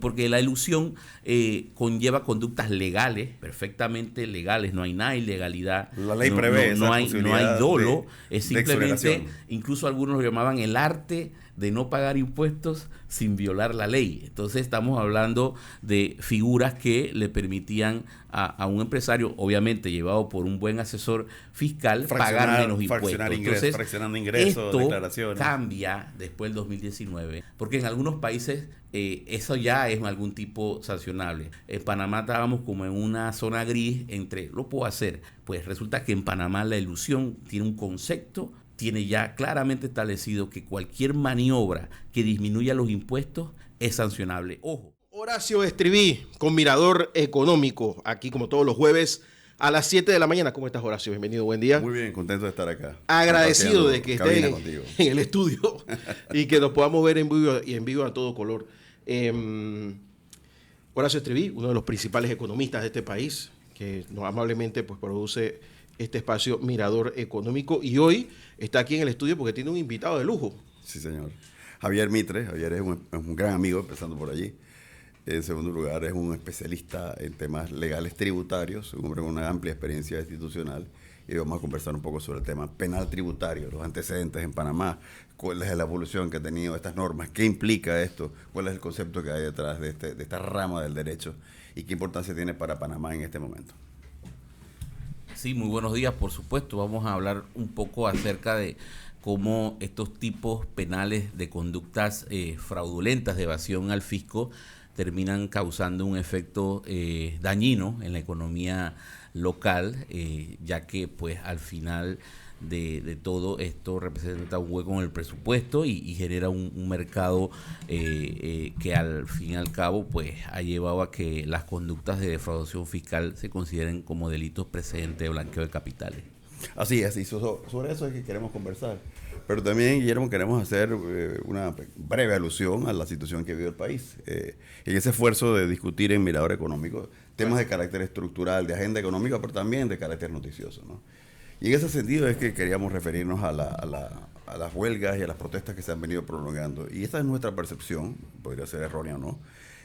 porque la elusión conlleva conductas legales, perfectamente legales, no hay nada de ilegalidad. La ley prevé esa no posibilidad hay dolo, de es simplemente, exoneración. incluso algunos lo llamaban el arte de no pagar impuestos sin violar la ley. Entonces estamos hablando de figuras que le permitían a un empresario, obviamente llevado por un buen asesor fiscal, pagar menos impuestos. Entonces, fraccionando ingresos, esto declaraciones. cambia después del 2019, porque en algunos países eso ya es algún tipo sancionable. En Panamá estábamos como en una zona gris entre, lo puedo hacer. Pues resulta que en Panamá la elusión tiene un concepto, tiene ya claramente establecido que cualquier maniobra que disminuya los impuestos es sancionable. Ojo. Horacio Estriví, con Mirador Económico, aquí como todos los jueves a las 7 de la mañana. ¿Cómo estás, Horacio? Bienvenido, buen día. Muy bien, contento de estar acá. Agradecido de que estés contigo en el estudio y que nos podamos ver en vivo a todo color. Horacio Estriví, uno de los principales economistas de este país, que nos amablemente pues, produce este espacio Mirador Económico, y hoy está aquí en el estudio porque tiene un invitado de lujo. Sí, señor. Javier Mitre. Javier es un gran amigo, empezando por allí. En segundo lugar, es un especialista en temas legales tributarios, un hombre con una amplia experiencia institucional. Y vamos a conversar un poco sobre el tema penal tributario, los antecedentes en Panamá, cuál es la evolución que ha tenido estas normas, qué implica esto, cuál es el concepto que hay detrás de esta rama del derecho y qué importancia tiene para Panamá en este momento. Sí, muy buenos días, por supuesto. Vamos a hablar un poco acerca de cómo estos tipos penales de conductas fraudulentas de evasión al fisco terminan causando un efecto dañino en la economía local, ya que pues al final de todo esto representa un hueco en el presupuesto y genera un mercado que al fin y al cabo pues ha llevado a que las conductas de defraudación fiscal se consideren como delitos precedentes de blanqueo de capitales. Así es, y sobre eso es que queremos conversar. Pero también, Guillermo, queremos hacer una breve alusión a la situación que vive el país. En ese esfuerzo de discutir en Mirador Económico temas de carácter estructural, de agenda económica, pero también de carácter noticioso, ¿no? Y en ese sentido es que queríamos referirnos a las huelgas y a las protestas que se han venido prolongando. Y esta es nuestra percepción, podría ser errónea o no.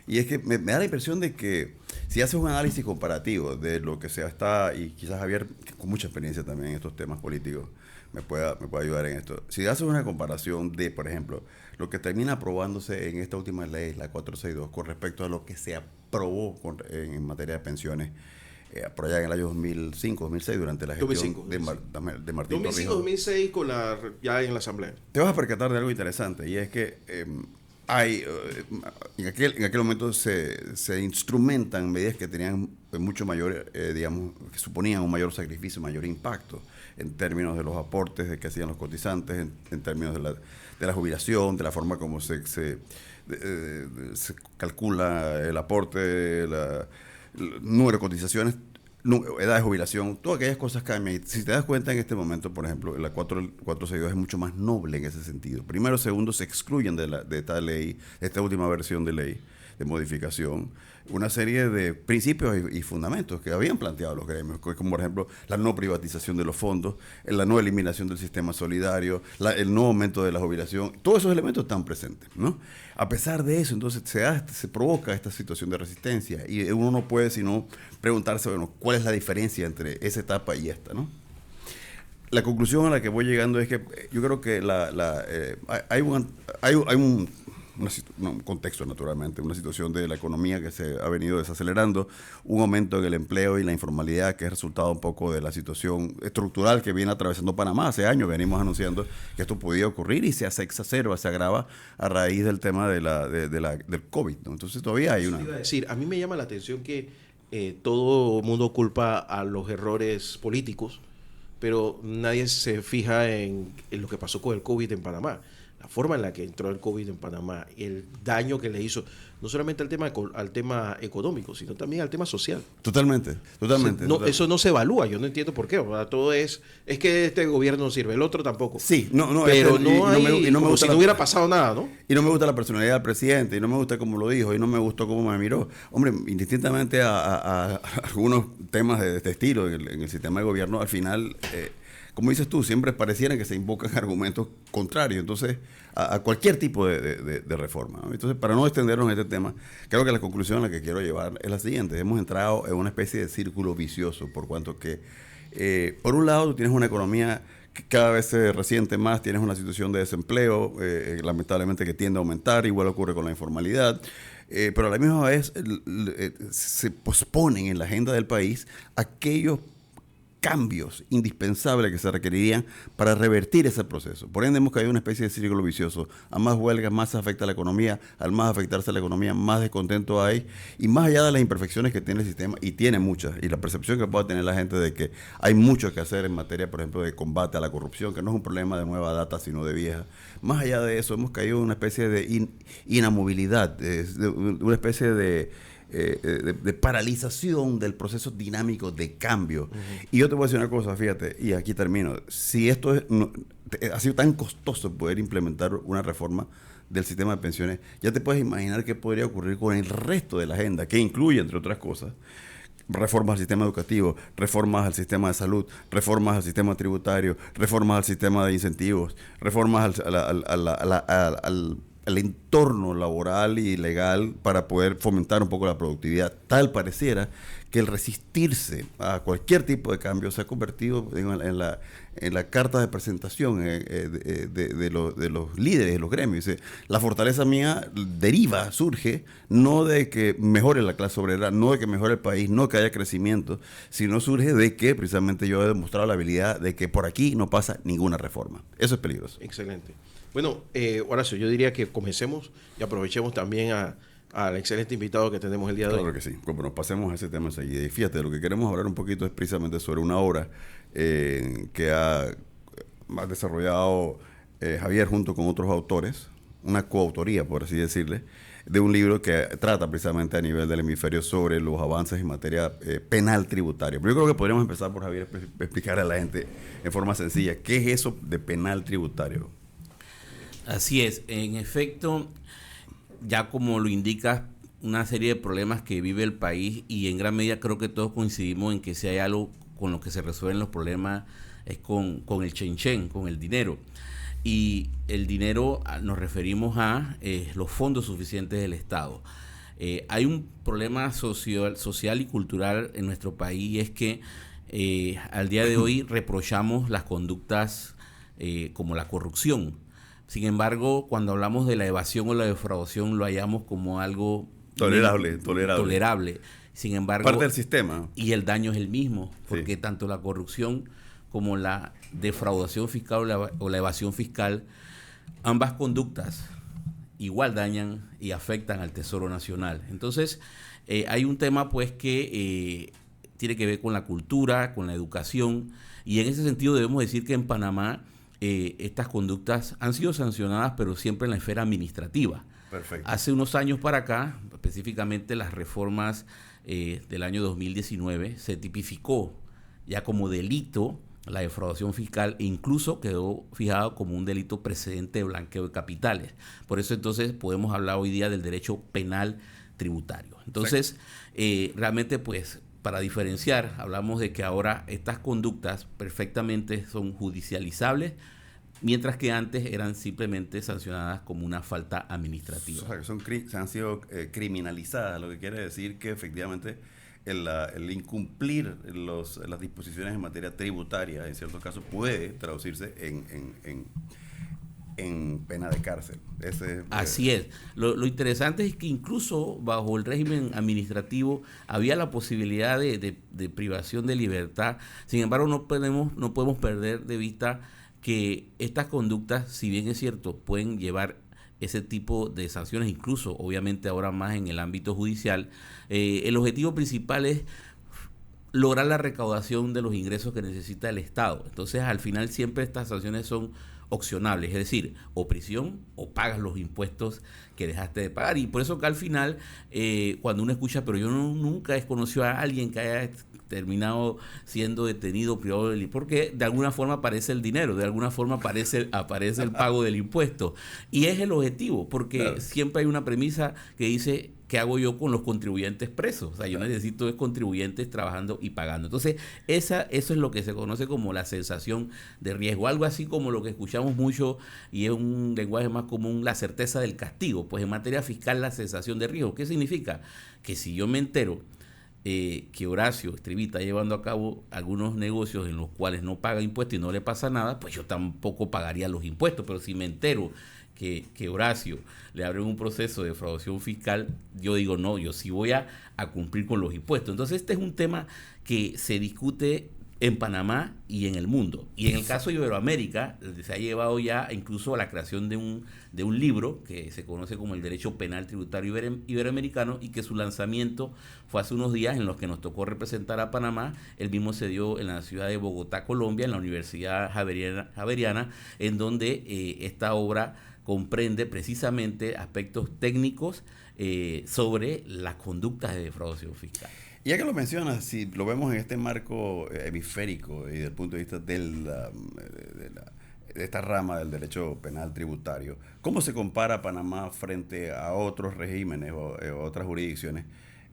Y es que me da la impresión de que si haces un análisis comparativo de lo que se está, y quizás Javier, con mucha experiencia también en estos temas políticos, me pueda ayudar en esto. Si haces una comparación de, por ejemplo, lo que termina aprobándose en esta última ley, la 462, con respecto a lo que se aprobó en materia de pensiones, por allá en el año 2005, 2006, durante la gestión 2005, de Martín Torrijos. 2005-2006 ya en la Asamblea. Te vas a percatar de algo interesante, y es que en aquel momento se instrumentan medidas que tenían mucho mayor, digamos, que suponían un mayor sacrificio, mayor impacto en términos de los aportes que hacían los cotizantes, en términos de la jubilación, de la forma como se calcula el aporte, el número de cotizaciones, edad de jubilación, todas aquellas cosas cambian. Si te das cuenta en este momento, por ejemplo, la 462 es mucho más noble en ese sentido. Primero, segundo, se excluyen de esta ley, de esta última versión de ley de modificación, una serie de principios y fundamentos que habían planteado los gremios, como por ejemplo la no privatización de los fondos, la no eliminación del sistema solidario, el no aumento de la jubilación. Todos esos elementos están presentes, ¿no? A pesar de eso, entonces se provoca esta situación de resistencia y uno no puede sino preguntarse, bueno, ¿cuál es la diferencia entre esa etapa y esta, ¿no? La conclusión a la que voy llegando es que yo creo que hay un contexto, naturalmente, una situación de la economía que se ha venido desacelerando, un aumento en el empleo y la informalidad que es resultado un poco de la situación estructural que viene atravesando Panamá. Hace años venimos anunciando que esto podía ocurrir y se exacerba, se agrava a raíz del tema del COVID, ¿no? Entonces todavía hay una... Iba a decir, a mí me llama la atención que todo el mundo culpa a los errores políticos, pero nadie se fija en lo que pasó con el COVID en Panamá. La forma en la que entró el COVID en Panamá, el daño que le hizo, no solamente al tema económico, sino también al tema social. Totalmente. Eso no se evalúa, yo no entiendo por qué. ¿Verdad? Todo es que este gobierno no sirve, el otro tampoco. Sí, pero como si no hubiera pasado nada, ¿no? Y no me gusta la personalidad del presidente, y no me gusta cómo lo dijo, y no me gustó cómo me miró. Hombre, indistintamente a algunos temas de este estilo en el sistema de gobierno, al final... como dices tú, siempre pareciera que se invocan argumentos contrarios, entonces, a cualquier tipo de reforma, ¿no? Entonces, para no extendernos en este tema, creo que la conclusión a la que quiero llevar es la siguiente. Hemos entrado en una especie de círculo vicioso, por cuanto que, por un lado, tú tienes una economía que cada vez se resiente más, tienes una situación de desempleo, lamentablemente que tiende a aumentar, igual ocurre con la informalidad, pero a la misma vez se posponen en la agenda del país aquellos cambios indispensables que se requerirían para revertir ese proceso. Por ende, hemos caído en una especie de círculo vicioso. A más huelgas, más se afecta a la economía. Al más afectarse a la economía, más descontento hay. Y más allá de las imperfecciones que tiene el sistema, y tiene muchas, y la percepción que pueda tener la gente de que hay mucho que hacer en materia, por ejemplo, de combate a la corrupción, que no es un problema de nueva data, sino de vieja. Más allá de eso, hemos caído en una especie de inamovilidad, de una especie de paralización del proceso dinámico de cambio. Y yo te voy a decir una cosa, fíjate, y aquí termino. Si esto ha sido tan costoso poder implementar una reforma del sistema de pensiones, ya te puedes imaginar qué podría ocurrir con el resto de la agenda, que incluye, entre otras cosas, reformas al sistema educativo, reformas al sistema de salud, reformas al sistema tributario, reformas al sistema de incentivos, reformas al entorno laboral y legal para poder fomentar un poco la productividad. Tal pareciera que el resistirse a cualquier tipo de cambio se ha convertido en la carta de presentación de los líderes de los gremios. Dice, la fortaleza mía surge no de que mejore la clase obrera, no de que mejore el país, no que haya crecimiento, sino surge de que precisamente yo he demostrado la habilidad de que por aquí no pasa ninguna reforma. Eso es peligroso. Excelente. Bueno, Horacio, yo diría que comencemos y aprovechemos también al excelente invitado que tenemos el día de hoy. Claro que sí. Bueno, pasemos a ese tema enseguida. Y fíjate, lo que queremos hablar un poquito es precisamente sobre una obra que ha desarrollado Javier junto con otros autores, una coautoría, por así decirle, de un libro que trata precisamente a nivel del hemisferio sobre los avances en materia penal tributaria. Pero yo creo que podríamos empezar por Javier explicar a la gente en forma sencilla qué es eso de penal tributario. Así es, en efecto, ya como lo indica, una serie de problemas que vive el país, y en gran medida creo que todos coincidimos en que si hay algo con lo que se resuelven los problemas es con el chen, con el dinero. Y el dinero nos referimos a los fondos suficientes del Estado. Hay un problema social y cultural en nuestro país, y es que al día de hoy reprochamos las conductas como la corrupción. Sin embargo, cuando hablamos de la evasión o la defraudación, lo hallamos como algo tolerable. Sin embargo, parte del sistema. Y el daño es el mismo, porque tanto la corrupción como la defraudación fiscal o la evasión fiscal, ambas conductas igual dañan y afectan al Tesoro Nacional. Entonces, hay un tema pues que tiene que ver con la cultura, con la educación, y en ese sentido debemos decir que en Panamá estas conductas han sido sancionadas, pero siempre en la esfera administrativa. Perfecto. Hace unos años para acá, específicamente las reformas del año 2019, se tipificó ya como delito la defraudación fiscal, e incluso quedó fijado como un delito precedente de blanqueo de capitales. Por eso entonces podemos hablar hoy día del derecho penal tributario. Entonces, realmente pues, para diferenciar, hablamos de que ahora estas conductas perfectamente son judicializables, mientras que antes eran simplemente sancionadas como una falta administrativa. O sea, que han sido criminalizadas, lo que quiere decir que efectivamente el incumplir las disposiciones en materia tributaria, en ciertos casos, puede traducirse en pena de cárcel. Así es. Lo interesante es que incluso bajo el régimen administrativo había la posibilidad de privación de libertad. Sin embargo, no podemos perder de vista que estas conductas, si bien es cierto, pueden llevar ese tipo de sanciones, incluso obviamente ahora más en el ámbito judicial. El objetivo principal es lograr la recaudación de los ingresos que necesita el Estado. Entonces, al final siempre estas sanciones son opcionables, es decir, o prisión o pagas los impuestos que dejaste de pagar. Y por eso que al final, cuando uno escucha, pero yo nunca he conocido a alguien que haya terminado siendo detenido, privado del, porque de alguna forma aparece el dinero, de alguna forma aparece el pago del impuesto. Y es el objetivo, porque claro, siempre hay una premisa que dice que ¿qué hago yo con los contribuyentes presos? O sea, yo necesito contribuyentes trabajando y pagando. Entonces, eso es lo que se conoce como la sensación de riesgo. Algo así como lo que escuchamos mucho, y es un lenguaje más común, la certeza del castigo. Pues en materia fiscal, la sensación de riesgo. ¿Qué significa? Que si yo me entero que Horacio Estriví está llevando a cabo algunos negocios en los cuales no paga impuestos y no le pasa nada, pues yo tampoco pagaría los impuestos. Pero si me entero que Horacio le abren un proceso de defraudación fiscal, yo digo, no, yo sí voy a cumplir con los impuestos. Entonces este es un tema que se discute en Panamá y en el mundo. Y en el caso de Iberoamérica, se ha llevado ya incluso a la creación de un libro que se conoce como el Derecho Penal Tributario Iberoamericano, y que su lanzamiento fue hace unos días, en los que nos tocó representar a Panamá. El mismo se dio en la ciudad de Bogotá, Colombia, en la Universidad Javeriana, en donde esta obra comprende precisamente aspectos técnicos sobre las conductas de defraudación fiscal. Ya que lo mencionas, si lo vemos en este marco hemisférico y desde el punto de vista de esta rama del derecho penal tributario, ¿cómo se compara Panamá frente a otros regímenes o otras jurisdicciones?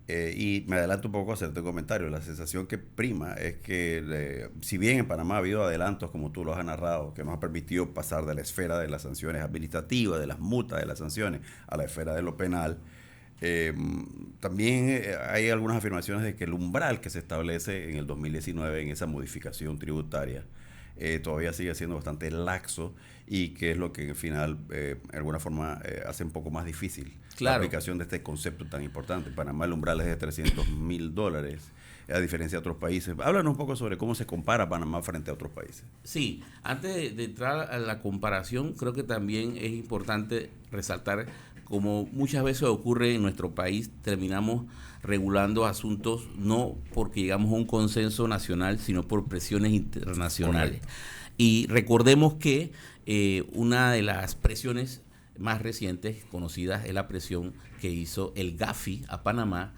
Y me adelanto un poco a hacerte un comentario. La sensación que prima es que, si bien en Panamá ha habido adelantos, como tú lo has narrado, que nos ha permitido pasar de la esfera de las sanciones administrativas, de las multas, de las sanciones, a la esfera de lo penal, también hay algunas afirmaciones de que el umbral que se establece en el 2019 en esa modificación tributaria todavía sigue siendo bastante laxo, y que es lo que al final de alguna forma hace un poco más difícil la aplicación de este concepto tan importante. En Panamá el umbral es de $300,000, a diferencia de otros países. Háblanos un poco sobre cómo se compara Panamá frente a otros países. Sí, antes de entrar a la comparación, creo que también es importante resaltar, como muchas veces ocurre en nuestro país, terminamos regulando asuntos no porque llegamos a un consenso nacional, sino por presiones internacionales. Correcto. Y recordemos que una de las presiones más recientes conocidas es la presión que hizo el Gafi a Panamá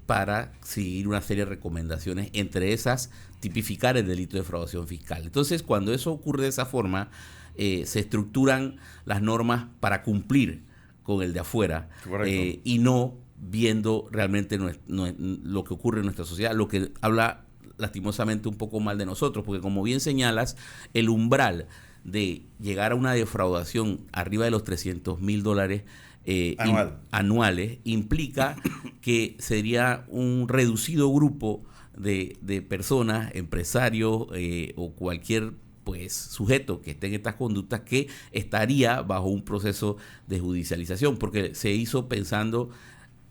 para seguir una serie de recomendaciones, entre esas tipificar el delito de defraudación fiscal. Entonces, cuando eso ocurre de esa forma, se estructuran las normas para cumplir con el de afuera, y no viendo realmente lo que ocurre en nuestra sociedad, lo que habla lastimosamente un poco mal de nosotros, porque como bien señalas, el umbral de llegar a una defraudación arriba de los $300,000 anuales implica que sería un reducido grupo de personas, empresarios o cualquier sujeto que esté en estas conductas, que estaría bajo un proceso de judicialización, porque se hizo pensando,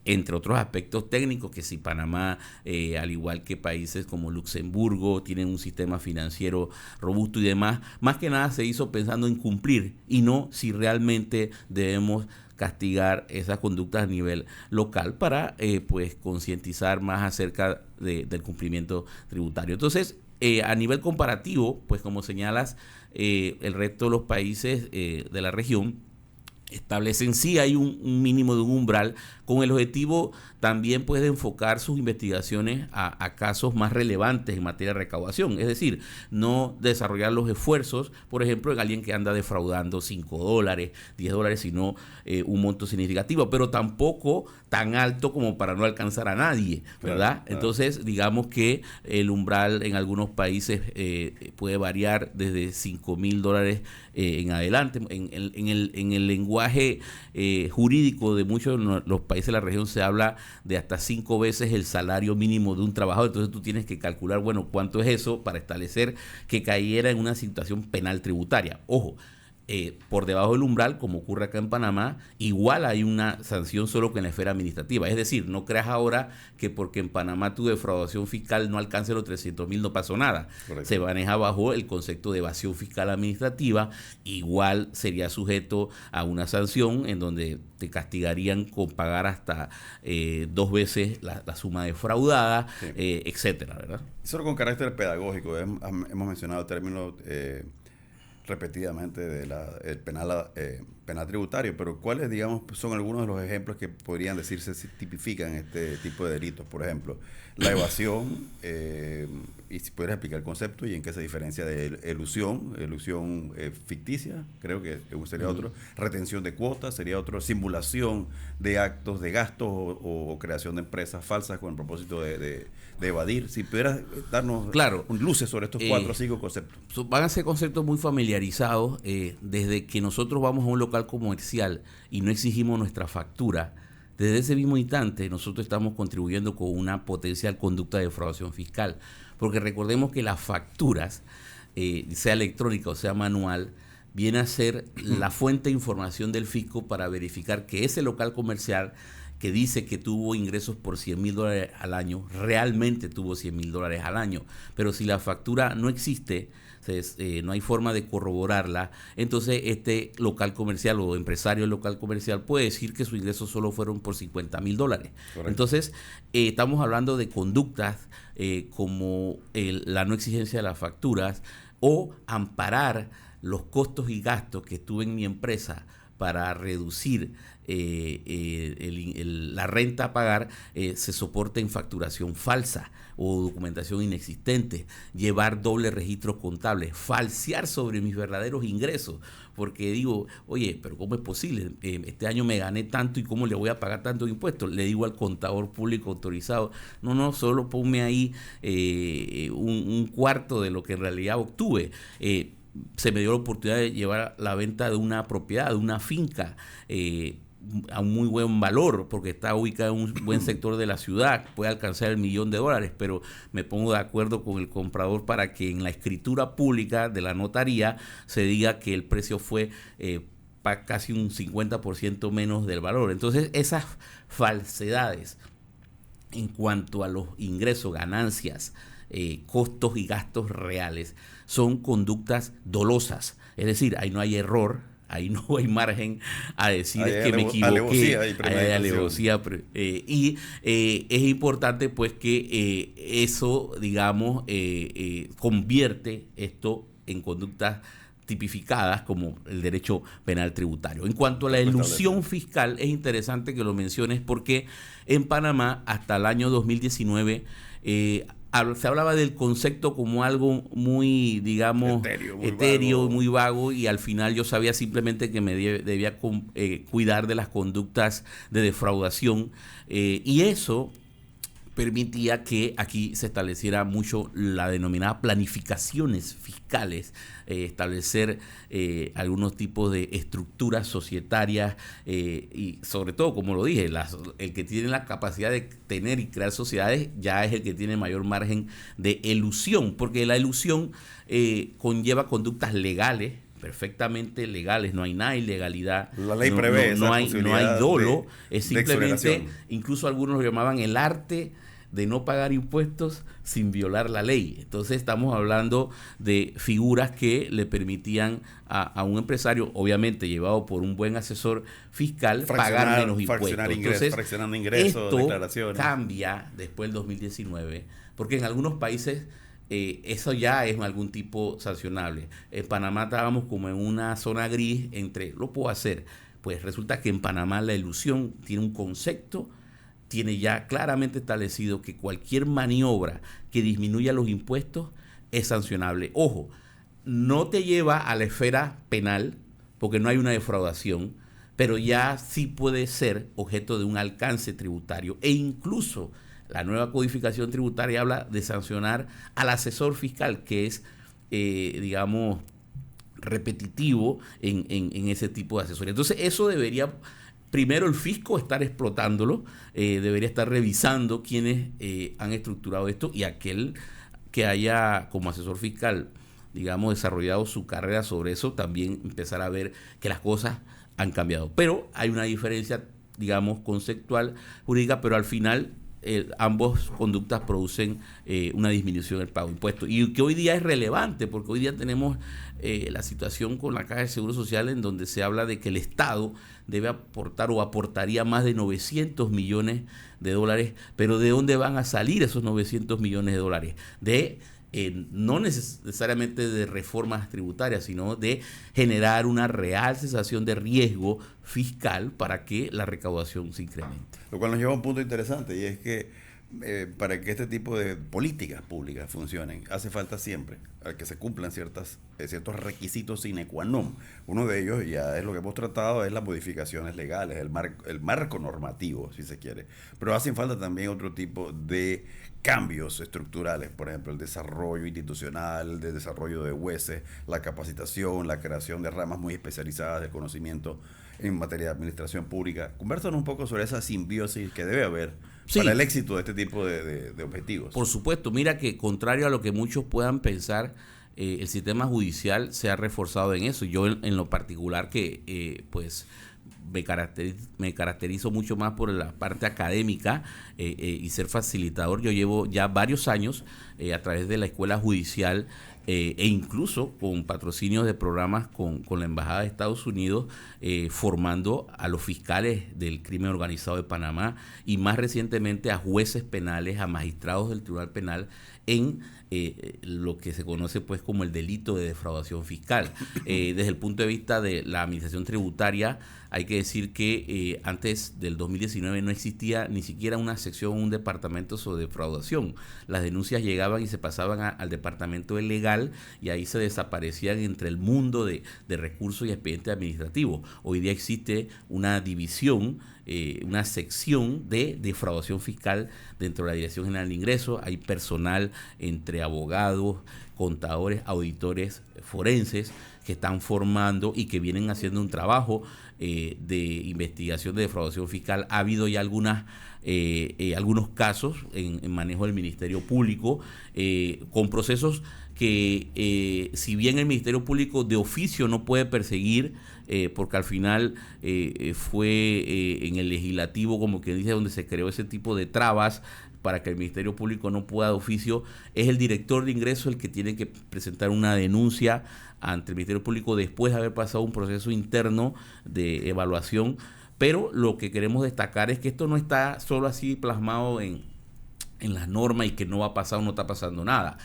entre otros aspectos técnicos, que si Panamá, al igual que países como Luxemburgo, tienen un sistema financiero robusto y demás, más que nada se hizo pensando en cumplir y no si realmente debemos castigar esas conductas a nivel local para concientizar más acerca del cumplimiento tributario. Entonces, a nivel comparativo, pues como señalas, el resto de los países de la región establecen, sí hay un mínimo de un umbral, con el objetivo también de enfocar sus investigaciones a casos más relevantes en materia de recaudación. Es decir, no desarrollar los esfuerzos, por ejemplo, en alguien que anda defraudando $5, $10, sino un monto significativo, pero tampoco tan alto como para no alcanzar a nadie, ¿verdad? Claro. Entonces, digamos que el umbral en algunos países puede variar desde $5,000 en adelante. En el lenguaje jurídico de muchos de los países de la región se habla de hasta 5 veces el salario mínimo de un trabajador. Entonces tú tienes que calcular, bueno, cuánto es eso para establecer que cayera en una situación penal tributaria. Ojo, por debajo del umbral, como ocurre acá en Panamá, igual hay una sanción, solo que en la esfera administrativa. Es decir, no creas ahora que porque en Panamá tu defraudación fiscal no alcance los 300,000 no pasó nada. Correcto. Se maneja bajo el concepto de evasión fiscal administrativa. Igual sería sujeto a una sanción en donde te castigarían con pagar hasta 2 veces la suma defraudada, sí, etcétera, ¿verdad? Solo con carácter pedagógico, hemos mencionado términos repetidamente el penal penal tributario, pero ¿cuáles, digamos, son algunos de los ejemplos que podrían decirse si tipifican este tipo de delitos? Por ejemplo, la evasión, y si pudieras explicar el concepto y en qué se diferencia de elusión ficticia, creo que sería otro, retención de cuotas sería otro, simulación de actos de gastos o creación de empresas falsas con el propósito de evadir. Si pudieras darnos luces sobre estos 4 o 5 conceptos. Van a ser conceptos muy familiarizados. Desde que nosotros vamos a un local comercial y no exigimos nuestra factura, desde ese mismo instante nosotros estamos contribuyendo con una potencial conducta de defraudación fiscal, porque recordemos que las facturas, sea electrónica o sea manual, viene a ser la fuente de información del fisco para verificar que ese local comercial que dice que tuvo ingresos por $100,000 al año, realmente tuvo $100,000 al año. Pero si la factura no existe, no hay forma de corroborarla, entonces este local comercial o empresario del local comercial puede decir que sus ingresos solo fueron por $50,000. Entonces, estamos hablando de conductas como la no exigencia de las facturas o amparar los costos y gastos que tuve en mi empresa para reducir la renta a pagar, se soporta en facturación falsa o documentación inexistente, llevar doble registros contables, falsear sobre mis verdaderos ingresos, porque digo, oye, pero ¿cómo es posible? Este año me gané tanto y ¿cómo le voy a pagar tantos impuestos? Le digo al contador público autorizado, no, solo ponme ahí un cuarto de lo que en realidad obtuve. Se me dio la oportunidad de llevar la venta de una propiedad, de una finca, a un muy buen valor, porque está ubicada en un buen sector de la ciudad, puede alcanzar el $1,000,000, pero me pongo de acuerdo con el comprador para que en la escritura pública de la notaría se diga que el precio fue casi un 50% menos del valor. Entonces, esas falsedades en cuanto a los ingresos, ganancias, costos y gastos reales son conductas dolosas, es decir, ahí no hay error, ahí no hay margen a decir que me equivoqué, hay alevosía, y es importante pues que eso, digamos, convierte esto en conductas tipificadas como el derecho penal tributario. En cuanto a la elusión fiscal, es interesante que lo menciones porque en Panamá hasta el año 2019 se hablaba del concepto como algo muy, digamos, etéreo, muy vago, y al final yo sabía simplemente que me debía cuidar de las conductas de defraudación, y eso permitía que aquí se estableciera mucho la denominada planificaciones fiscales, establecer algunos tipos de estructuras societarias y sobre todo, como lo dije, el que tiene la capacidad de tener y crear sociedades ya es el que tiene mayor margen de elusión, porque la elusión conlleva conductas legales, perfectamente legales, no hay nada de ilegalidad, la ley prevé no hay dolo, es simplemente, incluso algunos lo llamaban el arte de no pagar impuestos sin violar la ley. Entonces estamos hablando de figuras que le permitían a un empresario, obviamente llevado por un buen asesor fiscal, pagar menos impuestos. Entonces, fraccionando ingresos, esto declaraciones. Cambia después del 2019, porque en algunos países eso ya es algún tipo sancionable. En Panamá estábamos como en una zona gris entre, lo puedo hacer. Pues resulta que en Panamá la elusión tiene un concepto, tiene ya claramente establecido que cualquier maniobra que disminuya los impuestos es sancionable. Ojo, no te lleva a la esfera penal porque no hay una defraudación, pero ya sí puede ser objeto de un alcance tributario, e incluso la nueva codificación tributaria habla de sancionar al asesor fiscal, que es, digamos, repetitivo en ese tipo de asesoría. Entonces eso debería... Primero, el fisco estar explotándolo, debería estar revisando quiénes han estructurado esto, y aquel que haya como asesor fiscal, digamos, desarrollado su carrera sobre eso, también empezar a ver que las cosas han cambiado. Pero hay una diferencia, digamos, conceptual, jurídica, pero al final ambos conductas producen una disminución del pago de impuestos, y que hoy día es relevante porque hoy día tenemos la situación con la Caja de Seguro Social en donde se habla de que el Estado debe aportar o aportaría más de $900 millones, pero ¿de dónde van a salir esos $900 millones? De no necesariamente de reformas tributarias, sino de generar una real sensación de riesgo fiscal para que la recaudación se incremente. Lo cual nos lleva a un punto interesante, y es que para que este tipo de políticas públicas funcionen, hace falta siempre que se cumplan ciertos requisitos sine qua non. Uno de ellos, ya es lo que hemos tratado, es las modificaciones legales, el marco normativo, si se quiere. Pero hacen falta también otro tipo de cambios estructurales, por ejemplo, el desarrollo institucional, el desarrollo de jueces, la capacitación, la creación de ramas muy especializadas de conocimiento en materia de administración pública. Conversanos un poco sobre esa simbiosis que debe haber para el éxito de este tipo de objetivos. Por supuesto, mira que contrario a lo que muchos puedan pensar, el sistema judicial se ha reforzado en eso. Yo en lo particular que pues me caracterizo mucho más por la parte académica y ser facilitador. Yo llevo ya varios años a través de la escuela judicial e incluso con patrocinios de programas con la Embajada de Estados Unidos, formando a los fiscales del crimen organizado de Panamá y más recientemente a jueces penales, a magistrados del Tribunal Penal en lo que se conoce pues como el delito de defraudación fiscal. Desde el punto de vista de la administración tributaria, hay que decir que antes del 2019 no existía ni siquiera una sección, un departamento sobre defraudación. Las denuncias llegaban y se pasaban al departamento de legal y ahí se desaparecían entre el mundo de recursos y expedientes administrativos. Hoy día existe una división, una sección de defraudación fiscal dentro de la Dirección General de Ingresos. Hay personal entre abogados, contadores, auditores forenses que están formando y que vienen haciendo un trabajo de investigación de defraudación fiscal. Ha habido ya algunos casos en manejo del Ministerio Público con procesos que si bien el Ministerio Público de oficio no puede perseguir, porque al final fue en el legislativo, como que dice, donde se creó ese tipo de trabas para que el Ministerio Público no pueda de oficio, es el director de ingresos el que tiene que presentar una denuncia ante el Ministerio Público después de haber pasado un proceso interno de evaluación. Pero lo que queremos destacar es que esto no está solo así plasmado en las normas y que no va a pasar o no está pasando nada.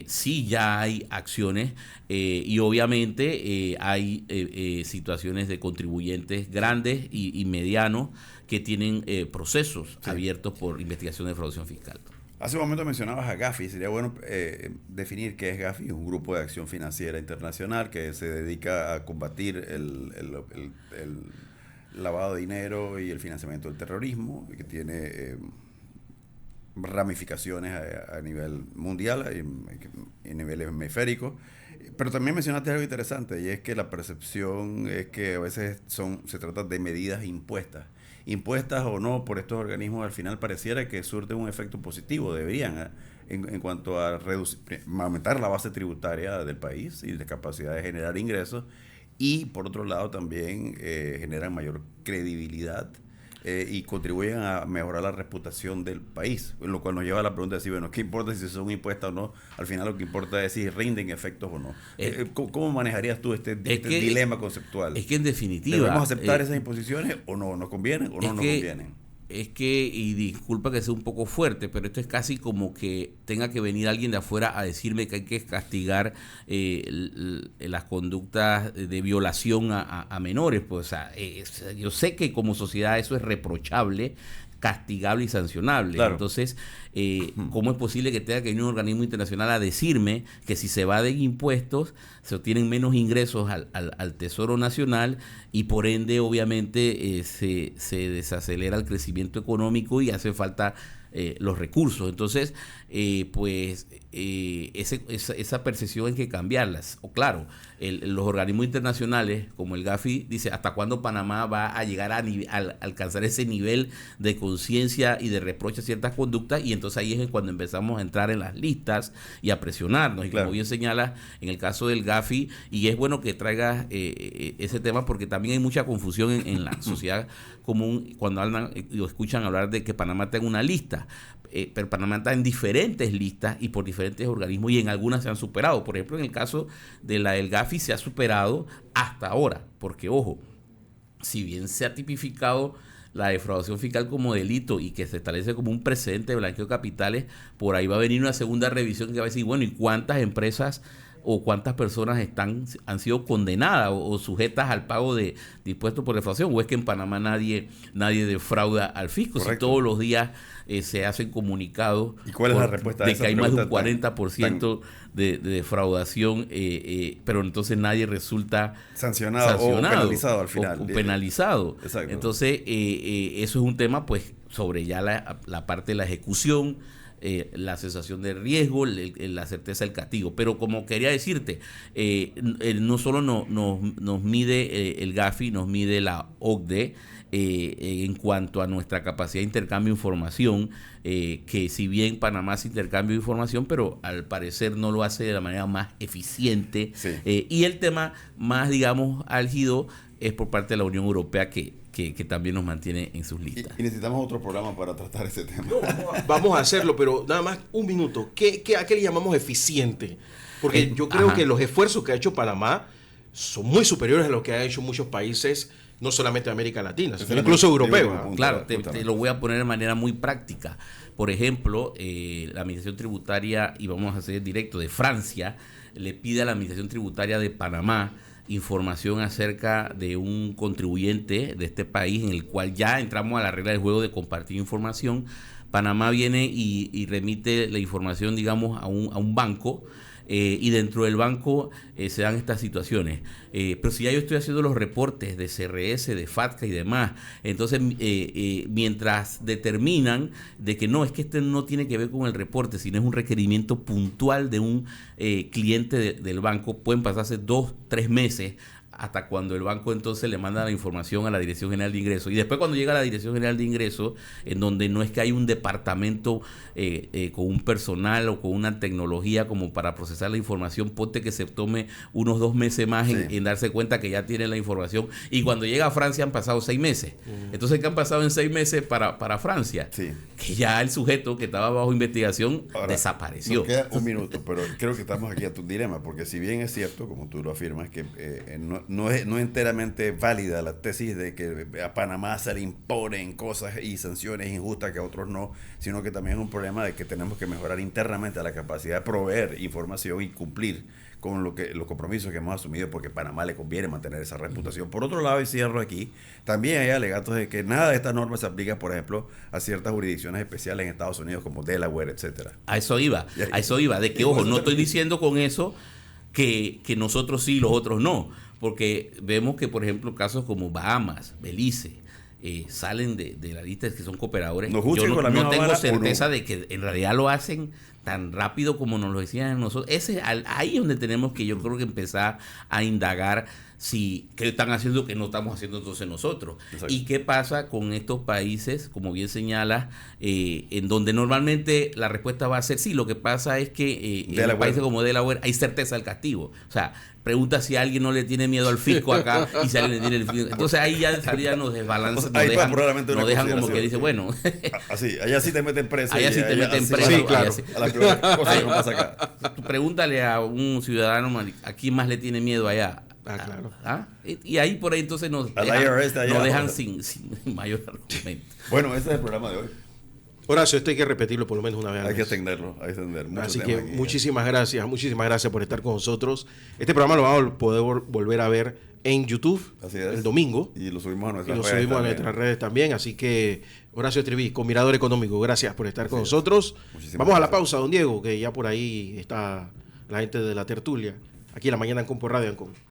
Sí, ya hay acciones y obviamente hay situaciones de contribuyentes grandes y medianos que tienen procesos abiertos por investigación de defraudación fiscal. Hace un momento mencionabas a Gafi. Sería bueno definir qué es Gafi. Es un grupo de acción financiera internacional que se dedica a combatir el lavado de dinero y el financiamiento del terrorismo, y que tiene ramificaciones a nivel mundial y nivel hemisférico. Pero también mencionaste algo interesante, y es que la percepción es que a veces se trata de medidas impuestas o no por estos organismos. Al final pareciera que surten un efecto positivo, deberían, en cuanto a aumentar la base tributaria del país y la capacidad de generar ingresos, y por otro lado también generan mayor credibilidad y contribuyen a mejorar la reputación del país, lo cual nos lleva a la pregunta de si, bueno, ¿qué importa si son impuestas o no? Al final lo que importa es si rinden efectos o no. ¿Cómo manejarías tú este dilema conceptual? Es que en definitiva... ¿Debemos aceptar esas imposiciones o no? ¿Nos convienen o no nos convienen? Es que, y disculpa que sea un poco fuerte, pero esto es casi como que tenga que venir alguien de afuera a decirme que hay que castigar las conductas de violación a menores. Pues, o sea, yo sé que como sociedad eso es reprochable, castigable y sancionable. Claro. Entonces, ¿cómo es posible que tenga que venir un organismo internacional a decirme que si se evaden impuestos se obtienen menos ingresos al Tesoro Nacional y por ende obviamente se desacelera el crecimiento económico y hace falta los recursos? Entonces, esa percepción hay que cambiarlas. O claro, los organismos internacionales como el Gafi dice hasta cuándo Panamá va a llegar a alcanzar ese nivel de conciencia y de reproche a ciertas conductas, y entonces ahí es cuando empezamos a entrar en las listas y a presionarnos. Y claro, como bien señala en el caso del Gafi, y es bueno que traigas ese tema porque también hay mucha confusión en la sociedad común cuando hablan o escuchan hablar de que Panamá tenga una lista. Pero Panamá está en diferentes listas y por diferentes organismos, y en algunas se han superado. Por ejemplo, en el caso de la del Gafi se ha superado hasta ahora, porque ojo, si bien se ha tipificado la defraudación fiscal como delito y que se establece como un precedente de blanqueo de capitales, por ahí va a venir una segunda revisión que va a decir, bueno, ¿y cuántas empresas o cuántas personas han sido condenadas o sujetas al pago de impuestos por defraudación? ¿O es que en Panamá nadie defrauda al fisco? Correcto. Si todos los días se hacen comunicados. ¿Y cuál es la respuesta a de esa que hay más de un pregunta 40% de defraudación, pero entonces nadie resulta sancionado o penalizado al final. O penalizado. Exacto. Entonces, eso es un tema, pues, sobre ya la parte de la ejecución, la sensación de riesgo, la certeza del castigo. Pero como quería decirte, no solo nos mide el GAFI, nos mide la OCDE en cuanto a nuestra capacidad de intercambio de información, que si bien Panamá hace intercambio de información, pero al parecer no lo hace de la manera más eficiente. Sí. Y el tema más, digamos, álgido es por parte de la Unión Europea, que también nos mantiene en sus listas. Y necesitamos otro programa para tratar ese tema. No, vamos a hacerlo, pero nada más un minuto. ¿A qué le llamamos eficiente? Porque yo creo que los esfuerzos que ha hecho Panamá son muy superiores a lo que ha hecho muchos países, no solamente de América Latina, sino incluso europeos. Claro, te lo voy a poner de manera muy práctica. Por ejemplo, la Administración Tributaria, y vamos a hacer directo, de Francia, le pide a la Administración Tributaria de Panamá información acerca de un contribuyente de este país en el cual ya entramos a la regla del juego de compartir información. Panamá viene y remite la información, digamos, a un banco, y dentro del banco se dan estas situaciones. Pero si ya yo estoy haciendo los reportes de CRS, de FATCA y demás, entonces mientras determinan de que no, es que este no tiene que ver con el reporte, sino es un requerimiento puntual de un cliente del banco, pueden pasarse 2-3 meses hasta cuando el banco entonces le manda la información a la Dirección General de Ingresos. Y después cuando llega a la Dirección General de Ingresos, en donde no es que hay un departamento con un personal o con una tecnología como para procesar la información, ponte que se tome unos 2 meses más en darse cuenta que ya tiene la información. Y cuando llega a Francia han pasado 6 meses. Entonces, ¿qué han pasado en 6 meses para Francia? Sí. Que ya el sujeto que estaba bajo investigación desapareció. Nos queda un minuto, pero creo que estamos aquí a tu dilema, porque si bien es cierto, como tú lo afirmas, que no es enteramente válida la tesis de que a Panamá se le imponen cosas y sanciones injustas que a otros no, sino que también es un problema de que tenemos que mejorar internamente la capacidad de proveer información y cumplir con los compromisos que hemos asumido, porque a Panamá le conviene mantener esa reputación. Por otro lado, y cierro aquí, también hay alegatos de que nada de estas normas se aplica, por ejemplo, a ciertas jurisdicciones especiales en Estados Unidos como Delaware, etcétera. A eso iba, de que, ojo, no estoy diciendo con eso que nosotros sí, los otros no, porque vemos que, por ejemplo, casos como Bahamas, Belice, salen de la lista, que son cooperadores. Yo no tengo certeza de que en realidad lo hacen tan rápido como nos lo decían nosotros. Ahí es donde tenemos que, yo creo, que empezar a indagar qué están haciendo que no estamos haciendo entonces nosotros. Exacto. Y qué pasa con estos países, como bien señalas, en donde normalmente la respuesta va a ser sí. Lo que pasa es que en países como Delaware hay certeza del castigo. O sea, pregunta si alguien no le tiene miedo al fisco acá y si alguien le tiene el fisco. Entonces ahí ya de salida nos desbalanza, nos dejan como que dice, bueno. Así, allá sí te meten preso. Allá sí te meten preso. Sí, claro. A la primera cosa que no pasa acá. Tú pregúntale a un ciudadano a quién más le tiene miedo allá. Claro. Y ahí por ahí entonces nos dejan sin mayor argumento. Bueno, ese es el programa de hoy. Horacio, esto hay que repetirlo por lo menos una vez. Hay que extenderlo. Así que muchísimas gracias por estar con nosotros. Este programa lo vamos a poder volver a ver en YouTube el domingo. Y lo subimos a nuestras redes también. Así que, Horacio Estriví, Comirador Económico, gracias por estar con nosotros. Vamos a la pausa, don Diego, que ya por ahí está la gente de la tertulia. Aquí en la mañana en Compo Radio.